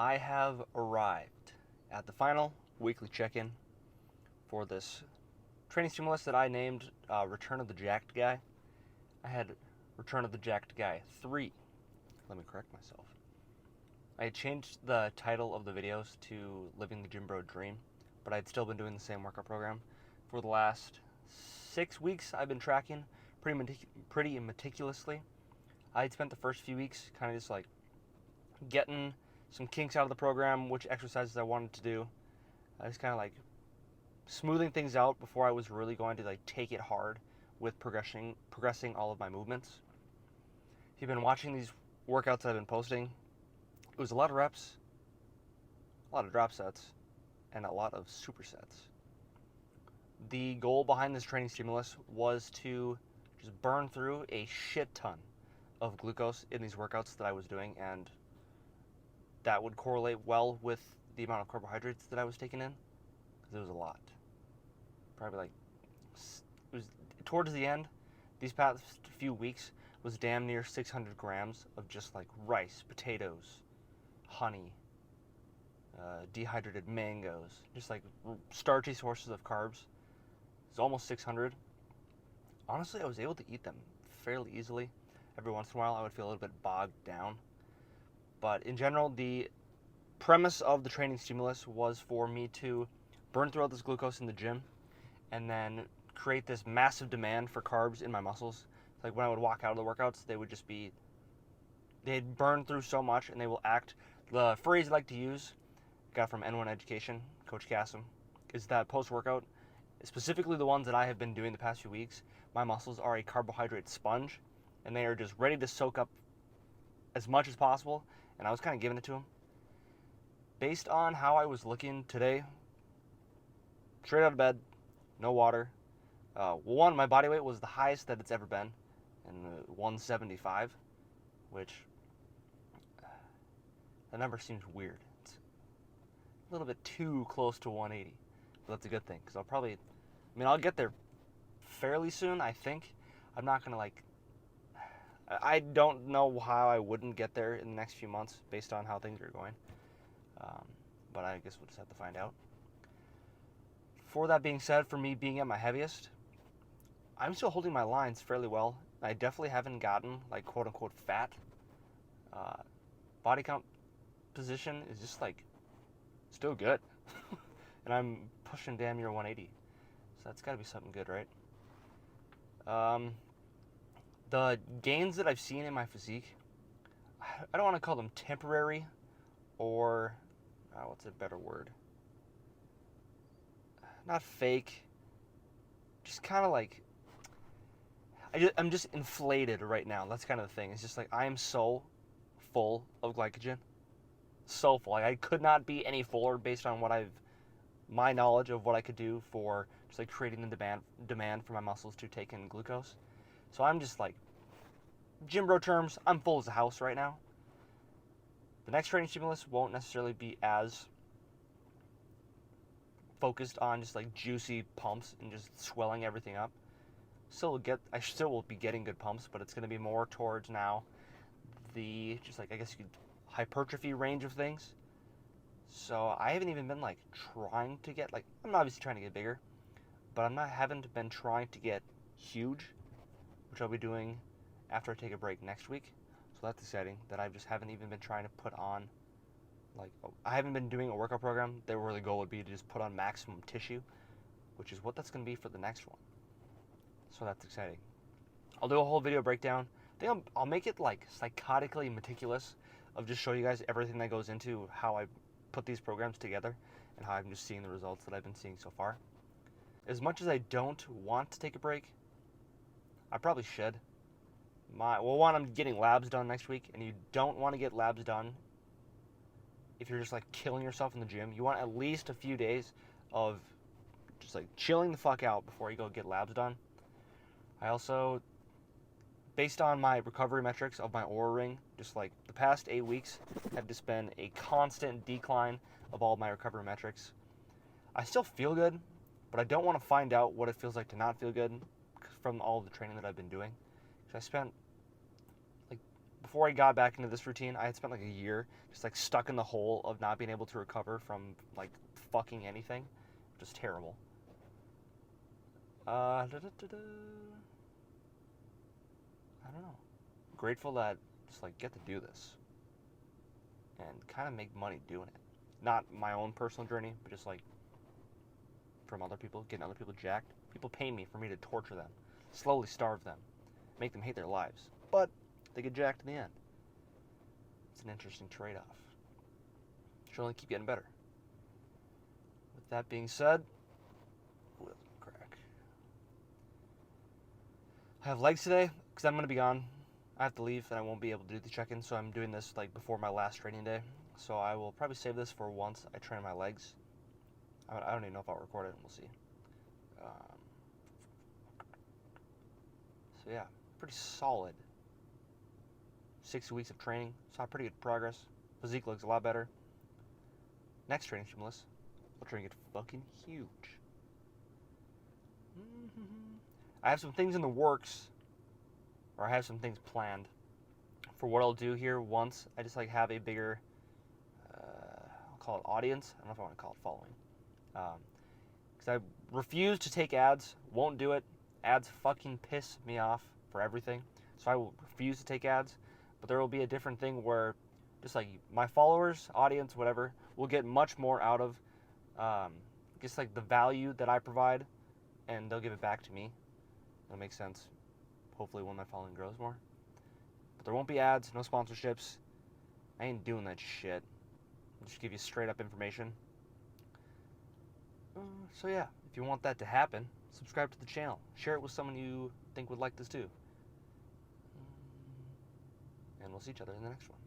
I have arrived at the final weekly check-in for this training stimulus that I named Return of the Jacked Guy. I had Return of the Jacked Guy 3. Let me correct myself. I had changed the title of the videos to Living the Gym Bro Dream, but I had still been doing the same workout program. For the last 6 weeks, I've been tracking pretty meticulously. I had spent the first few weeks kind of just like getting some kinks out of the program, which exercises I wanted to do. I was kind of like smoothing things out before I was really going to like take it hard with progressing all of my movements. If you've been watching these workouts I've been posting, it was a lot of reps, a lot of drop sets, and a lot of supersets. The goal behind this training stimulus was to just burn through a shit ton of glucose in these workouts that I was doing, and that would correlate well with the amount of carbohydrates that I was taking in, because it was a lot. Probably like, it was towards the end, these past few weeks was damn near 600 grams of just like rice, potatoes, honey, dehydrated mangoes, just like starchy sources of carbs. It's almost 600. Honestly, I was able to eat them fairly easily. Every once in a while, I would feel a little bit bogged down. But in general, the premise of the training stimulus was for me to burn through all this glucose in the gym and then create this massive demand for carbs in my muscles. Like when I would walk out of the workouts, they'd burn through so much and they will act. The phrase I like to use, got from N1 Education, Coach Kassem, is that post-workout, specifically the ones that I have been doing the past few weeks, my muscles are a carbohydrate sponge and they are just ready to soak up as much as possible, and I was kind of giving it to them. Based on how I was looking today, straight out of bed, no water. One, my body weight was the highest that it's ever been, in 175, which the number seems weird. It's a little bit too close to 180, but that's a good thing, because I'll get there fairly soon, I think. I'm not going to I don't know how I wouldn't get there in the next few months based on how things are going. But I guess we'll just have to find out. For that being said, for me being at my heaviest, I'm still holding my lines fairly well. I definitely haven't gotten like quote unquote fat. Body composition is just like still good. And I'm pushing damn near 180. So that's got to be something good, right? The gains that I've seen in my physique, I don't want to call them temporary or, what's a better word? Not fake, just kind of like, I'm just inflated right now. That's kind of the thing. It's just like I am so full of glycogen. So full. Like, I could not be any fuller based on my knowledge of what I could do for just like creating the demand for my muscles to take in glucose. So I'm just like, gym bro terms, I'm full as a house right now. The next training stimulus won't necessarily be as focused on just like juicy pumps and just swelling everything up. I still will be getting good pumps, but it's going to be more towards now the just like I guess you could hypertrophy range of things. So I haven't even been like trying to get I'm obviously trying to get bigger, but haven't been trying to get huge, which I'll be doing after I take a break next week. So that's exciting that I just haven't even been trying to put on I haven't been doing a workout program where the goal would be to just put on maximum tissue, which is what that's going to be for the next one. So that's exciting. I'll do a whole video breakdown. I think I'll make it like psychotically meticulous of just show you guys everything that goes into how I put these programs together and how I'm just seeing the results that I've been seeing so far. As much as I don't want to take a break, I probably should. One, I'm getting labs done next week, and you don't want to get labs done if you're just like killing yourself in the gym. You want at least a few days of just like chilling the fuck out before you go get labs done. I also, based on my recovery metrics of my Oura Ring, just like the past 8 weeks have just been a constant decline of all my recovery metrics. I still feel good, but I don't want to find out what it feels like to not feel good from all the training that I've been doing. I spent before I got back into this routine, I had spent like a year just like stuck in the hole of not being able to recover from like fucking anything. Just terrible. I don't know. Grateful that just like get to do this and kind of make money doing it. Not my own personal journey, but just like from other people, getting other people jacked. People pay me for me to torture them, slowly starve them, make them hate their lives. But they get jacked in the end. It's an interesting trade-off. Should only keep getting better. With that being said, we'll crack. I have legs today because I'm going to be gone. I have to leave and I won't be able to do the check-in, so I'm doing this like before my last training day. So I will probably save this for once I train my legs. I don't even know if I'll record it. We'll see. So yeah, pretty solid. 6 weeks of training. Saw pretty good progress. Physique looks a lot better. Next training stimulus, I'll try and get fucking huge. I have some things in the works, or I have some things planned for what I'll do here once I just like have a bigger, I'll call it audience. I don't know if I want to call it following. Because I refuse to take ads, won't do it. Ads fucking piss me off for everything. So I will refuse to take ads. But there will be a different thing where just like my followers, audience, whatever, will get much more out of just like the value that I provide, and they'll give it back to me. That'll make sense. Hopefully when my following grows more. But there won't be ads, no sponsorships. I ain't doing that shit. I'll just give you straight up information. So yeah, if you want that to happen, subscribe to the channel. Share it with someone you think would like this too. And we'll see each other in the next one.